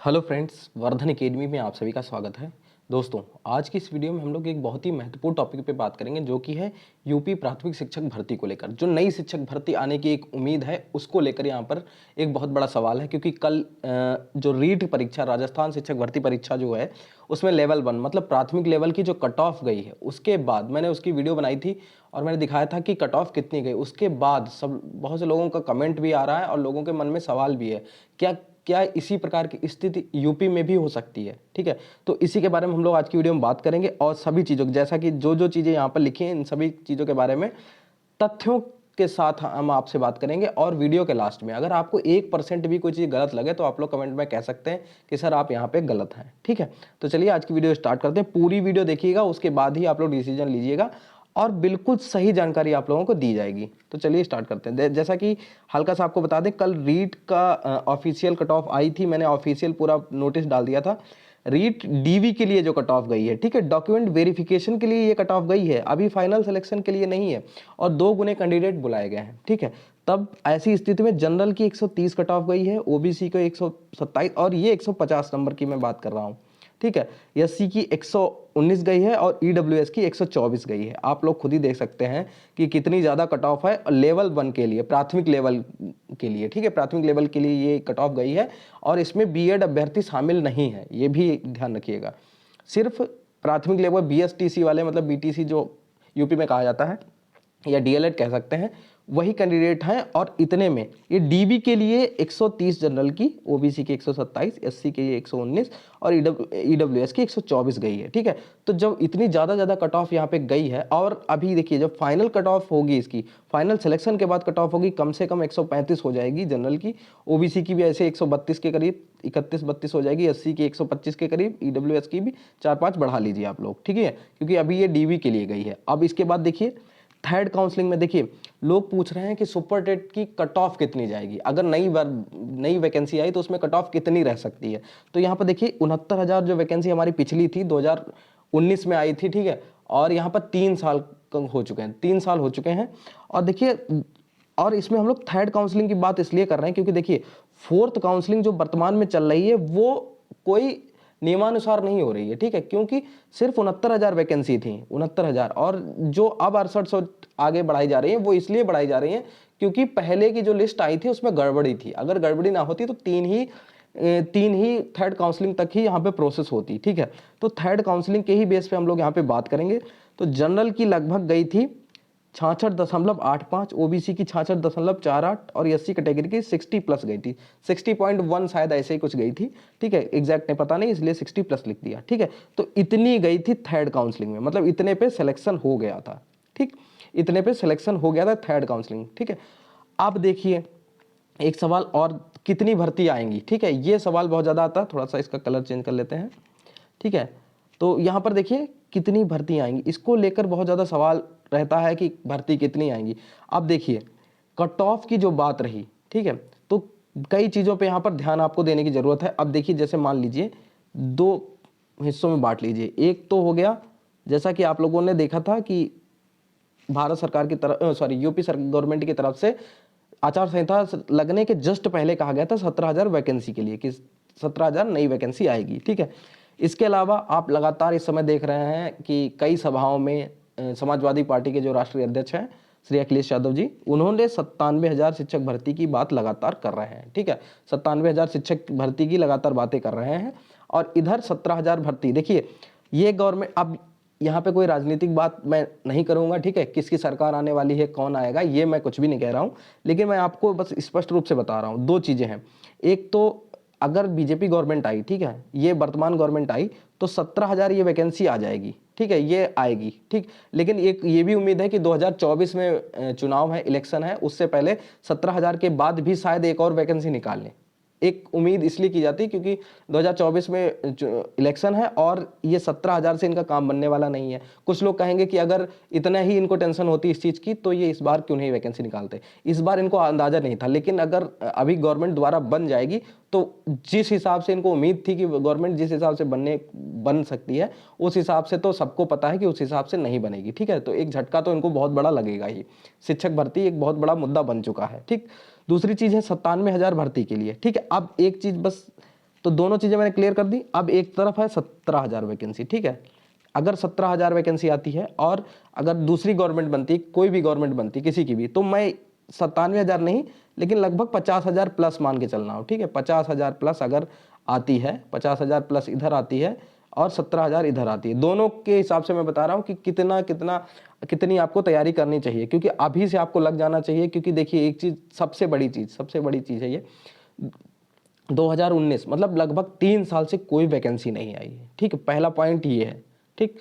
Hello friends, Vardhan academy में आप सभी का स्वागत है। दोस्तों, आज की इस वीडियो में हम लोग एक बहुत ही महत्वपूर्ण टॉपिक पे बात करेंगे, जो कि है यूपी प्राथमिक शिक्षक भर्ती को लेकर। जो नई शिक्षक भर्ती आने की एक उम्मीद है, उसको लेकर यहाँ पर एक बहुत बड़ा सवाल है। क्योंकि कल जो रीट परीक्षा, राजस्थान शिक्षक भर्ती परीक्षा जो है, उसमें लेवल 1 मतलब प्राथमिक लेवल की जो कट ऑफ गई है, उसके बाद मैंने उसकी वीडियो बनाई थी और मैंने दिखाया था कि कट ऑफ कितनी गई। उसके बाद सब बहुत से लोगों का कमेंट भी आ रहा है और लोगों के मन में सवाल भी है, क्या क्या इसी प्रकार की स्थिति यूपी में भी हो सकती है। ठीक है, तो इसी के बारे में हम लोग आज की वीडियो में बात करेंगे और सभी चीज़ों, जैसा कि जो जो चीज़ें यहाँ पर लिखी हैं, इन सभी चीज़ों के बारे में तथ्यों के साथ हम आपसे बात करेंगे। और वीडियो के लास्ट में अगर आपको 1% भी कोई चीज़ गलत लगे तो आप लोग कमेंट में कह सकते हैं कि सर आप यहाँ पे गलत हैं। ठीक है, तो चलिए आज की वीडियो स्टार्ट करते हैं। पूरी वीडियो देखिएगा, उसके बाद ही आप लोग डिसीजन लीजिएगा और बिल्कुल सही जानकारी आप लोगों को दी जाएगी। तो चलिए स्टार्ट करते हैं। जैसा कि हल्का सा आपको बता दें, कल रीट का ऑफिशियल कट ऑफ आई थी। मैंने ऑफिशियल पूरा नोटिस डाल दिया था। रीट डीवी के लिए जो कट ऑफ गई है, ठीक है, डॉक्यूमेंट वेरिफिकेशन के लिए ये कट ऑफ गई है, अभी फाइनल सिलेक्शन के लिए नहीं है। और 2 गुने कैंडिडेट बुलाए गए हैं। ठीक है, तब ऐसी स्थिति में जनरल की 130 कट ऑफ गई है, ओबीसी को 127 और ये 150 नंबर की मैं बात कर रहा हूँ। ठीक है, एससी की 119 गई है और ईडब्ल्यूएस की 124 गई है। आप लोग खुद ही देख सकते हैं कि कितनी ज़्यादा कट ऑफ है लेवल 1 के लिए, प्राथमिक लेवल के लिए। ठीक है, प्राथमिक लेवल के लिए ये कट ऑफ गई है और इसमें बीएड अभ्यर्थी शामिल नहीं है, ये भी ध्यान रखिएगा। सिर्फ प्राथमिक लेवल बीएसटीसी वाले, मतलब बीटीसी जो यूपी में कहा जाता है, या डीएलएड कह सकते हैं, वही कैंडिडेट हैं। और इतने में ये डीबी के लिए 130 जनरल की, ओबीसी की 127, एससी के लिए 119 और ईडब्ल्यूएस की 124 गई है। ठीक है, तो जब इतनी ज़्यादा कट ऑफ यहाँ पे गई है, और अभी देखिए जब फाइनल कट ऑफ होगी, इसकी फाइनल सिलेक्शन के बाद कट ऑफ होगी, कम से कम 135 हो जाएगी जनरल की, ओबीसी की भी ऐसे 132 के करीब, 31-32 हो जाएगी, एससी की 125 के करीब, ईडब्ल्यूएस की भी 4-5 बढ़ा लीजिए आप लोग। ठीक है, क्योंकि अभी ये डीबी के लिए गई है। अब इसके बाद देखिए थर्ड काउंसलिंग में, देखिए लोग पूछ रहे हैं कि सुपर टेट की कट ऑफ कितनी जाएगी, अगर नई वैकेंसी आई तो उसमें कट ऑफ कितनी रह सकती है। तो यहाँ पर देखिए 69,000 जो वैकेंसी हमारी पिछली थी 2019 में आई थी। ठीक है, और यहाँ पर 3 साल हो चुके हैं, 3 साल हो चुके हैं। और देखिए, और इसमें हम लोग थर्ड काउंसलिंग की बात इसलिए कर रहे हैं क्योंकि देखिए फोर्थ काउंसलिंग जो वर्तमान में चल रही है वो कोई नियमानुसार नहीं हो रही है। ठीक है, क्योंकि सिर्फ 69,000 वैकेंसी थी, 69,000, और जो अब 6800 आगे बढ़ाई जा रही है वो इसलिए बढ़ाई जा रही है क्योंकि पहले की जो लिस्ट आई थी उसमें गड़बड़ी थी। अगर गड़बड़ी ना होती तो तीन ही थर्ड काउंसलिंग तक ही यहाँ पे प्रोसेस होती। ठीक है, तो थर्ड काउंसलिंग के ही बेस पे हम लोग यहाँ पे बात करेंगे। तो जनरल की लगभग गई थी 66.85, ओबीसी की 66.48 और एससी कैटेगरी की 60 प्लस गई थी, 60.1 शायद ऐसे ही कुछ गई थी। ठीक है, एग्जैक्ट नहीं पता नहीं, इसलिए 60 प्लस लिख दिया। ठीक है, तो इतनी गई थी थर्ड काउंसलिंग में, मतलब इतने पे सिलेक्शन हो गया था। ठीक, इतने पे सिलेक्शन हो गया था थर्ड काउंसलिंग। ठीक है, अब देखिए एक सवाल और, कितनी भर्ती आएंगी। ठीक है, ये सवाल बहुत ज़्यादा आता है, थोड़ा सा इसका कलर चेंज कर लेते हैं। ठीक है, तो यहाँ पर देखिए कितनी भर्ती आएंगी, इसको लेकर बहुत ज़्यादा सवाल रहता है कि भर्ती कितनी आएंगी। अब देखिए कट ऑफ की जो बात रही, ठीक है, तो कई चीज़ों पे यहाँ पर ध्यान आपको देने की ज़रूरत है। अब देखिए जैसे मान लीजिए 2 हिस्सों में बांट लीजिए। एक तो हो गया, जैसा कि आप लोगों ने देखा था कि भारत सरकार की तरफ, यूपी गवर्नमेंट की तरफ से आचार संहिता लगने के जस्ट पहले कहा गया था 17,000 वैकेंसी के लिए कि 17,000 नई वैकेंसी आएगी। ठीक है, इसके अलावा आप लगातार इस समय देख रहे हैं कि कई सभाओं में समाजवादी पार्टी के जो राष्ट्रीय अध्यक्ष हैं श्री अखिलेश यादव जी, उन्होंने 97,000 शिक्षक भर्ती की बात लगातार कर रहे हैं। ठीक है, 97,000 शिक्षक भर्ती की लगातार बातें कर रहे हैं। और इधर 17,000 भर्ती, देखिए ये गवर्नमेंट, अब यहाँ पे कोई राजनीतिक बात मैं नहीं करूँगा। ठीक है, किसकी सरकार आने वाली है, कौन आएगा, ये मैं कुछ भी नहीं कह रहा हूँ, लेकिन मैं आपको बस स्पष्ट रूप से बता रहा हूँ। 2 चीज़ें हैं, एक तो अगर बीजेपी गवर्नमेंट आई, ठीक है, ये वर्तमान गवर्नमेंट आई, तो 17,000 ये वैकेंसी आ जाएगी। ठीक है, ये आएगी। ठीक, लेकिन एक ये भी उम्मीद है कि 2024 में चुनाव है, इलेक्शन है, उससे पहले 17,000 के बाद भी शायद एक और वैकेंसी निकाल लें। एक उम्मीद इसलिए की जाती है क्योंकि 2024 में इलेक्शन है और ये 17,000 से इनका काम बनने वाला नहीं है। कुछ लोग कहेंगे कि अगर इतना ही इनको टेंशन होती इस चीज़ की तो ये इस बार क्यों नहीं वैकेंसी निकालते। इस बार इनको अंदाजा नहीं था, लेकिन अगर अभी गवर्नमेंट दोबारा बन जाएगी तो जिस हिसाब से इनको उम्मीद थी कि गवर्नमेंट जिस हिसाब से बन सकती है, उस हिसाब से तो सबको पता है कि उस हिसाब से नहीं बनेगी। ठीक है, तो एक झटका तो इनको बहुत बड़ा लगेगा ही। शिक्षक भर्ती एक बहुत बड़ा मुद्दा बन चुका है। ठीक, दूसरी चीज़ है 97,000 भर्ती के लिए। ठीक है, अब एक चीज़ बस तो दोनों चीज़ें मैंने क्लियर कर दी। अब एक तरफ है 17,000 वैकेंसी, ठीक है। अगर 17,000 वैकेंसी आती है और अगर दूसरी गवर्नमेंट बनती, कोई भी गवर्नमेंट बनती किसी की भी, तो मैं 97,000 नहीं लेकिन लगभग 50,000 प्लस मान के चलना हो, ठीक है। 50,000 प्लस अगर आती है, 50,000 प्लस इधर आती है और 17,000 इधर आती है, दोनों के हिसाब से मैं बता रहा हूँ कि कितनी आपको तैयारी करनी चाहिए, क्योंकि अभी से आपको लग जाना चाहिए। क्योंकि देखिए एक चीज़, सबसे बड़ी चीज़ है ये, 2019 मतलब लगभग 3 साल से कोई वैकेंसी नहीं आई है, ठीक है। पहला पॉइंट ये है, ठीक।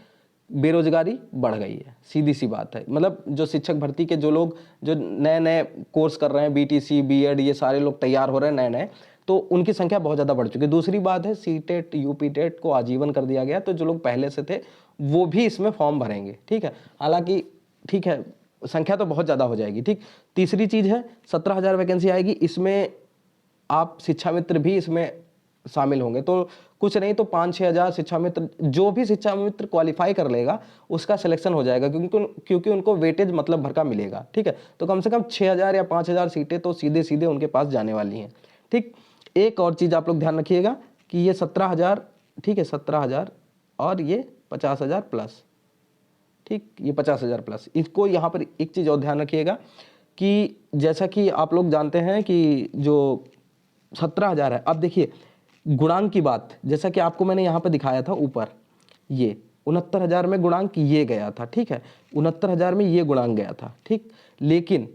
बेरोजगारी बढ़ गई है, सीधी सी बात है। मतलब जो शिक्षक भर्ती के जो लोग जो नए नए कोर्स कर रहे हैं, बीटीसी बीएड, ये सारे लोग तैयार हो रहे हैं नए नए, तो उनकी संख्या बहुत ज़्यादा बढ़ चुकी है। दूसरी बात है, सीटेट यूपी टेट को आजीवन कर दिया गया, तो जो लोग पहले से थे वो भी इसमें फॉर्म भरेंगे, ठीक है। हालांकि ठीक है, संख्या तो बहुत ज़्यादा हो जाएगी, ठीक। तीसरी चीज़ है 17,000 वैकेंसी आएगी, इसमें आप शिक्षा मित्र भी इसमें शामिल होंगे, तो कुछ नहीं तो 5-6 हज़ार शिक्षा मित्र, जो भी शिक्षा मित्र क्वालिफाई कर लेगा उसका सिलेक्शन हो जाएगा, क्योंकि उनको वेटेज मतलब भर का मिलेगा, ठीक है। तो कम से कम 6,000 या 5,000 सीटें तो सीधे सीधे उनके पास जाने वाली हैं, ठीक। एक और चीज़ आप लोग ध्यान रखिएगा कि ये 17,000, ठीक है, 17,000 और ये 50,000 प्लस, ठीक, ये 50,000 प्लस, इसको यहाँ पर एक चीज़ और ध्यान रखिएगा कि जैसा कि आप लोग जानते हैं कि जो 17,000 है, अब देखिए गुणांक की बात, जैसा कि आपको मैंने यहाँ पर दिखाया था ऊपर, ये 69,000 में गुणांक ये गया था, ठीक है, 69,000 में ये गुणांक गया था, ठीक। लेकिन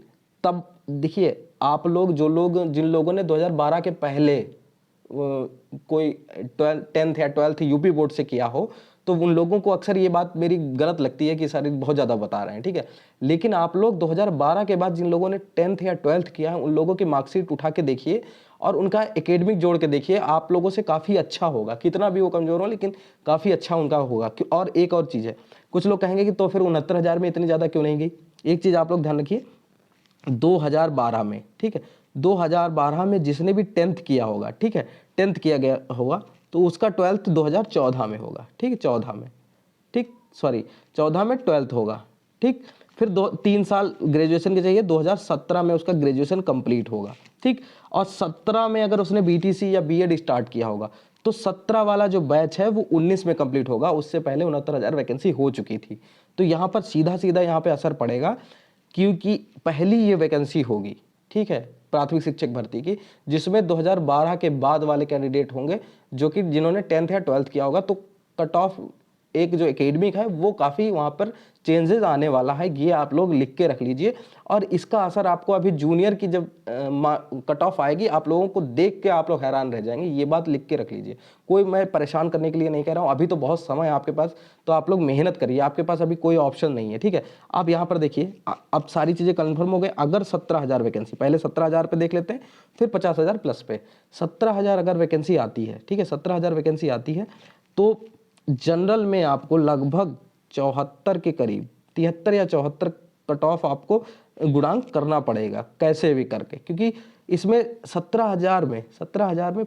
तब देखिए आप लोग, जिन लोगों ने 2012 के पहले कोई 10th या 12th यूपी बोर्ड से किया हो, तो उन लोगों को अक्सर ये बात मेरी गलत लगती है कि सारे बहुत ज़्यादा बता रहे हैं, ठीक है। लेकिन आप लोग 2012 के बाद जिन लोगों ने 10th या 12th किया है, उन लोगों की मार्कशीट उठा के देखिए और उनका एकेडमिक जोड़ के देखिए, आप लोगों से काफ़ी अच्छा होगा, कितना भी वो कमज़ोर हो लेकिन काफ़ी अच्छा उनका होगा। और एक और चीज़ है, कुछ लोग कहेंगे कि तो फिर 69,000 में इतनी ज़्यादा क्यों नहीं गई। एक चीज़ आप लोग ध्यान रखिए, 2012 में, ठीक है, 2012 में जिसने भी 10th किया होगा, ठीक है, 10th किया गया होगा, तो उसका 12th 2014 में होगा, ठीक है, 14 में, ठीक, सॉरी 14 में 12th होगा, ठीक। फिर 3 साल ग्रेजुएशन के चाहिए, 2017 में उसका ग्रेजुएशन कंप्लीट होगा, ठीक। और 17 में अगर उसने बीटीसी या बीएड स्टार्ट किया होगा, तो 17 वाला जो बैच है वो 19 में कंप्लीट होगा, उससे पहले 69,000 वैकेंसी हो चुकी थी। तो यहाँ पर सीधा सीधा यहाँ पे असर पड़ेगा, क्योंकि पहली ये वैकेंसी होगी, ठीक है, प्राथमिक शिक्षक भर्ती की, जिसमें 2012 के बाद वाले कैंडिडेट होंगे, जो कि जिन्होंने 10th या 12th किया होगा। तो कट ऑफ एक जो एकेडमिक है वो काफ़ी वहाँ पर चेंजेस आने वाला है, ये आप लोग लिख के रख लीजिए। और इसका असर आपको अभी जूनियर की जब कट ऑफ आएगी, आप लोगों को देख के आप लोग हैरान रह जाएंगे, ये बात लिख के रख लीजिए। कोई मैं परेशान करने के लिए नहीं कह रहा हूँ, अभी तो बहुत समय है आपके पास, तो आप लोग मेहनत करिए, आपके पास अभी कोई ऑप्शन नहीं है, ठीक है। आप यहाँ पर देखिए, अब सारी चीज़ें कन्फर्म हो गए। अगर 17,000 वैकेंसी, पहले 17,000 पे देख लेते हैं, फिर 50,000 प्लस पे 17,000 अगर वैकेंसी आती है, ठीक है, 17,000 वैकेंसी आती है, तो जनरल में आपको लगभग 74 के करीब, 73 या 74 कट ऑफ आपको गुणांक करना पड़ेगा कैसे भी करके, क्योंकि इसमें 17,000 में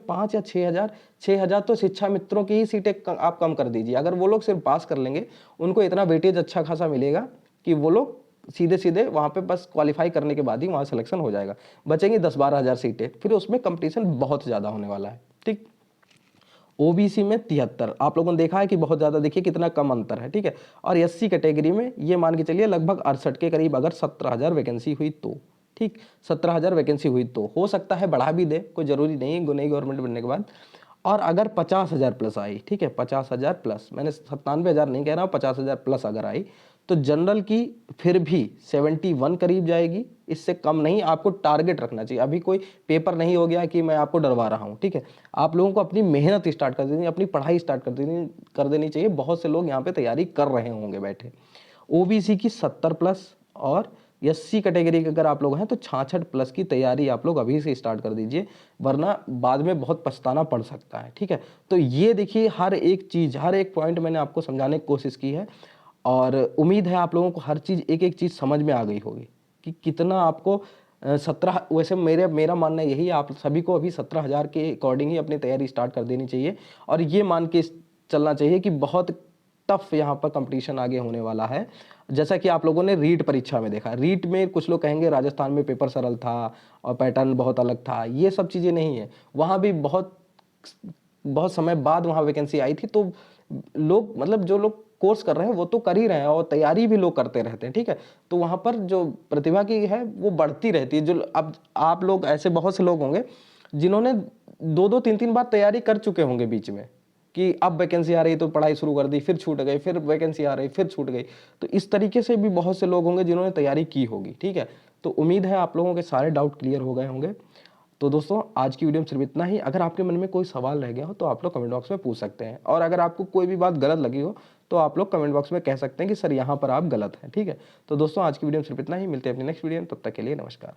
5 या 6,000 तो शिक्षा मित्रों की ही सीटें आप कम कर दीजिए। अगर वो लोग सिर्फ पास कर लेंगे, उनको इतना वेटेज अच्छा खासा मिलेगा कि वो लोग सीधे सीधे वहाँ पे बस क्वालिफाई करने के बाद ही वहाँ सिलेक्शन हो जाएगा। बचेंगी 10-12 हज़ार सीटें, फिर उसमें कंपटीशन बहुत ज़्यादा होने वाला है, ठीक। ओबीसी में 73, आप लोगों ने देखा है कि बहुत ज़्यादा, देखिए कितना कम अंतर है, ठीक है। और एससी कैटेगरी में ये मान के चलिए लगभग 68 के करीब, अगर 17,000 वैकेंसी हुई तो, ठीक, 17,000 वैकेंसी हुई तो हो सकता है बढ़ा भी दे, कोई ज़रूरी नहीं है नई गवर्नमेंट बनने के बाद। और अगर 50,000 प्लस आई, ठीक है, 50,000 प्लस, मैंने 97,000 नहीं कह रहा हूँ, 50,000 प्लस अगर आई, तो जनरल की फिर भी 71 करीब जाएगी, इससे कम नहीं। आपको टारगेट रखना चाहिए, अभी कोई पेपर नहीं हो गया कि मैं आपको डरवा रहा हूँ, ठीक है। आप लोगों को अपनी मेहनत स्टार्ट कर देनी, अपनी पढ़ाई स्टार्ट कर देनी चाहिए। बहुत से लोग यहाँ पे तैयारी कर रहे होंगे बैठे। ओबीसी की 70 प्लस और एससी कैटेगरी के अगर आप लोग हैं तो 66 प्लस की तैयारी आप लोग अभी से स्टार्ट कर दीजिए, वरना बाद में बहुत पछताना पड़ सकता है, ठीक है। तो ये देखिए, हर एक चीज़, हर एक पॉइंट मैंने आपको समझाने की कोशिश की है, और उम्मीद है आप लोगों को हर चीज़, एक एक चीज़ समझ में आ गई होगी कि कितना आपको 17, वैसे मेरा मानना यही है, आप सभी को अभी 17,000 के अकॉर्डिंग ही अपनी तैयारी स्टार्ट कर देनी चाहिए। और ये मान के चलना चाहिए कि बहुत टफ यहाँ पर कंपटीशन आगे होने वाला है। जैसा कि आप लोगों ने रीट परीक्षा में देखा, रीट में कुछ लोग कहेंगे राजस्थान में पेपर सरल था और पैटर्न बहुत अलग था, ये सब चीज़ें नहीं है। वहाँ भी बहुत बहुत समय बाद वहाँ वैकेंसी आई थी, तो लोग मतलब जो लोग कोर्स कर रहे हैं वो तो कर ही रहे हैं और तैयारी भी लोग करते रहते हैं, ठीक है। तो वहाँ पर जो प्रतिभा की है वो बढ़ती रहती है। जो अब आप लोग ऐसे बहुत से लोग होंगे जिन्होंने 2-2 3-3 बार तैयारी कर चुके होंगे बीच में, कि अब वैकेंसी आ रही तो पढ़ाई शुरू कर दी, फिर छूट गई, फिर वैकेंसी आ रही फिर छूट गई। तो इस तरीके से भी बहुत से लोग होंगे जिन्होंने तैयारी की होगी, ठीक है। तो उम्मीद है आप लोगों के सारे डाउट क्लियर हो गए होंगे। तो दोस्तों आज की वीडियो में सिर्फ इतना ही। अगर आपके मन में कोई सवाल रह गया हो तो आप लोग कमेंट बॉक्स में पूछ सकते हैं, और अगर आपको कोई भी बात गलत लगी हो तो आप लोग कमेंट बॉक्स में कह सकते हैं कि सर यहाँ पर आप गलत हैं, ठीक है। तो दोस्तों आज की वीडियो में सिर्फ इतना ही। मिलते हैं अपनी नेक्स्ट वीडियो में, तब तक के लिए नमस्कार।